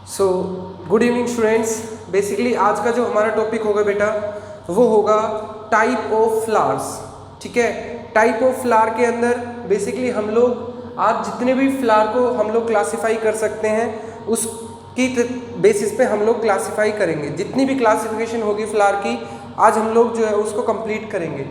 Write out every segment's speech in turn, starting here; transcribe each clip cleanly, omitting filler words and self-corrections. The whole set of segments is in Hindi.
So good evening students. Basically आज का जो हमारा टॉपिक होगा बेटा वो होगा टाइप ऑफ फ्लावर्स। ठीक है, टाइप ऑफ फ्लावर के अंदर बेसिकली हम लोग आज जितने भी फ्लावर को हम लोग क्लासिफाई कर सकते हैं उसकी बेसिस पे हम लोग क्लासिफाई करेंगे। जितनी भी क्लासिफिकेशन होगी फ्लावर की आज हम लोग जो है उसको कंप्लीट करेंगे।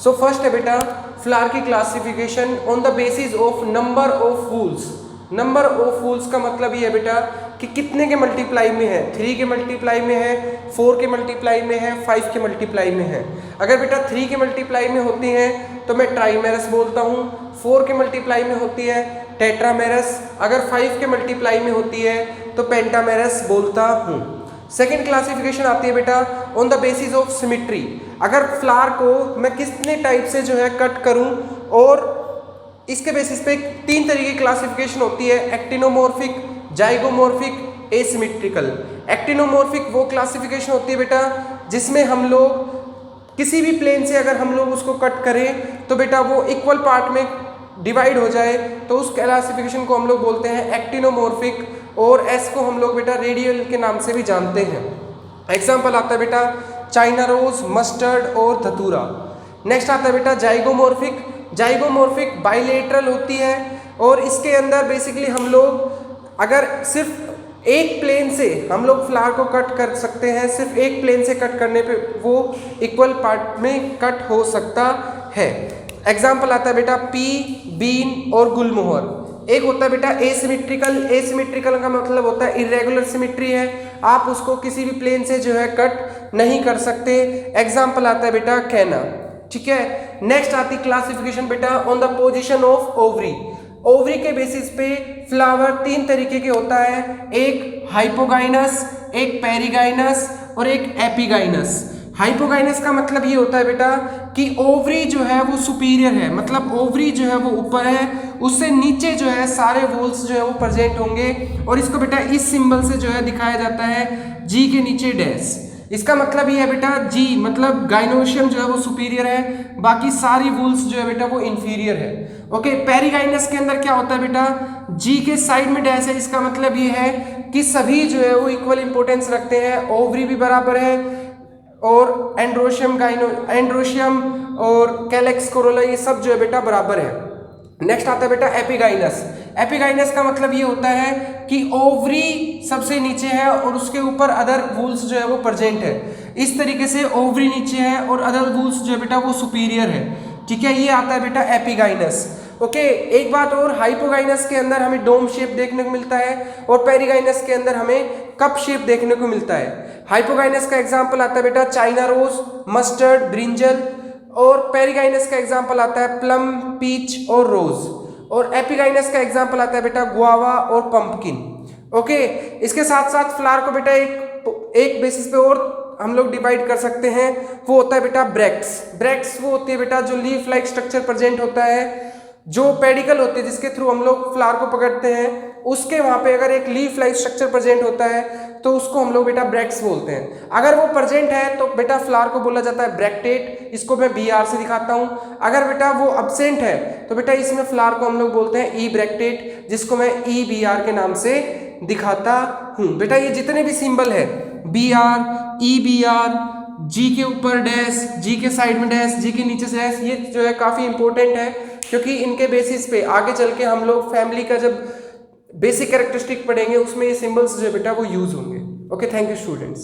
सो फर्स्ट है बेटा फ्लावर की classification on the basis of number of wools. Number of wools का मतलब ये है बेटा कि कितने के मल्टीप्लाई में है, 3 के मल्टीप्लाई में है, 4 के मल्टीप्लाई में है, 5 के मल्टीप्लाई में है। अगर बेटा 3 के मल्टीप्लाई में होती है तो मैं ट्राइमेरस बोलता हूँ, 4 के मल्टीप्लाई में होती है टेट्रामेरस, अगर 5 के मल्टीप्लाई में होती है तो पेंटामेरस बोलता हूँ। सेकेंड क्लासिफिकेशन आती है बेटा on the basis of symmetry. अगर फ्लावर को मैं कितने टाइप से जो है कट करूँ, और इसके बेसिस पे 3 तरीके की क्लासिफिकेशन होती है, एक्टिनोमॉर्फिक, जाइगोमॉर्फिक, एसिमेट्रिकल। एक्टिनोमॉर्फिक वो क्लासिफिकेशन होती है बेटा जिसमें हम लोग किसी भी प्लेन से अगर हम लोग उसको कट करें तो बेटा वो इक्वल पार्ट में डिवाइड हो जाए, तो उस क्लासिफिकेशन को हम लोग बोलते हैं एक्टिनोमॉर्फिक, और एस को हम लोग बेटा रेडियल के नाम से भी जानते हैं। एग्जाम्पल आता है बेटा चाइना रोज, मस्टर्ड और धतूरा। नेक्स्ट आता है बेटा जाइगोमॉर्फिक। जाइगोमॉर्फिक बाइलेटरल होती है और इसके अंदर बेसिकली हम लोग अगर सिर्फ एक प्लेन से हम लोग फ्लावर को कट कर सकते हैं, सिर्फ एक प्लेन से कट करने पे वो इक्वल पार्ट में कट हो सकता है। एग्जाम्पल आता है बेटा पी, बीन और गुलमोहर। एक होता है बेटा एसिमेट्रिकल। एसिमेट्रिकल का मतलब होता है इरेगुलर सिमेट्री है, आप उसको किसी भी प्लेन से जो है कट नहीं कर सकते। एग्जाम्पल आता है बेटा कैना। ठीक है, नेक्स्ट आती क्लासिफिकेशन बेटा on the position of ovary. Ovary के बेसिस पे फ्लावर 3 तरीके के होता है, एक हाइपोगाइनस, एक पेरिगाइनस और एक एपिगाइनस। हाइपोगाइनस का मतलब ये होता है बेटा कि ओवरी जो है वो सुपीरियर है, मतलब ओवरी जो है वो ऊपर है, उससे नीचे जो है सारे वोल्स जो है वो प्रेजेंट होंगे, और इसको बेटा इस सिंबल से जो है दिखाया जाता है, जी के नीचे डैश। इसका मतलब ये है बेटा जी मतलब गाइनोशियम जो है वो सुपीरियर है, बाकी सारी वूल्स जो है बेटा वो इंफीरियर है। ओके, पेरिगाइनस के अंदर क्या होता है बेटा, जी के साइड में डैश है, इसका मतलब ये है कि सभी जो है वो इक्वल इंपोर्टेंस रखते हैं, ओवरी भी बराबर है और एंड्रोशियम और कैलेक्स कोरोला ये सब जो है बेटा बराबर है। नेक्स्ट आता है बेटा एपिगाइनस। एपिगाइनस का मतलब ये होता है कि ओवरी सबसे नीचे है और उसके ऊपर अदर वूल्स जो है वो प्रेजेंट है। इस तरीके से ओवरी नीचे है और अदर वूल्स जो है बेटा वो सुपीरियर है। ठीक है, ये आता है बेटा एपिगाइनस। ओके, एक बात और, हाइपोगाइनस के अंदर हमें डोम शेप देखने को मिलता है और पेरिगाइनस के अंदर हमें कप शेप देखने को मिलता है। हाइपोगाइनस का एग्जाम्पल आता है बेटा चाइना रोज, मस्टर्ड, ब्रिंजल, और पेरिगाइनस का एग्जाम्पल आता है प्लम, पीच और रोज, और एपिगाइनस का एग्जाम्पल आता है बेटा गुआवा और पंपकिन। ओके, इसके साथ साथ फ्लावर को बेटा एक बेसिस पे और हम लोग डिवाइड कर सकते हैं, वो होता है बेटा ब्रैक्ट्स। ब्रैक्ट्स वो होती है बेटा जो लीफ लाइक स्ट्रक्चर प्रेजेंट होता है, जो पेडिकल होती है जिसके थ्रू हम लोग फ्लावर को पकड़ते हैं, उसके वहां पे अगर एक लीफ लाइक स्ट्रक्चर प्रेजेंट होता है तो उसको हम लोग बेटा ब्रैक्ट्स बोलते हैं। अगर वो प्रेजेंट है तो बेटा फ्लावर को बोला जाता है ब्रैक्टेट, इसको मैं BR से दिखाता हूँ। अगर बेटा वो अब्सेंट है तो बेटा इसमें फ्लावर को हम लोग बोलते हैं ई ब्रैक्टेट, जिसको मैं EBR के नाम से दिखाता हूँ। बेटा ये जितने भी सिंबल है BR, EBR, जी के ऊपर डैश, जी के साइड में डैश, जी के नीचे से डैश, ये जो है काफी इंपॉर्टेंट है क्योंकि इनके बेसिस पे आगे चल के हम लोग फैमिली का जब बेसिक कैरेक्टरिस्टिक पढ़ेंगे उसमें ये सिंबल्स जो है बेटा वो यूज होंगे। Okay, thank you students.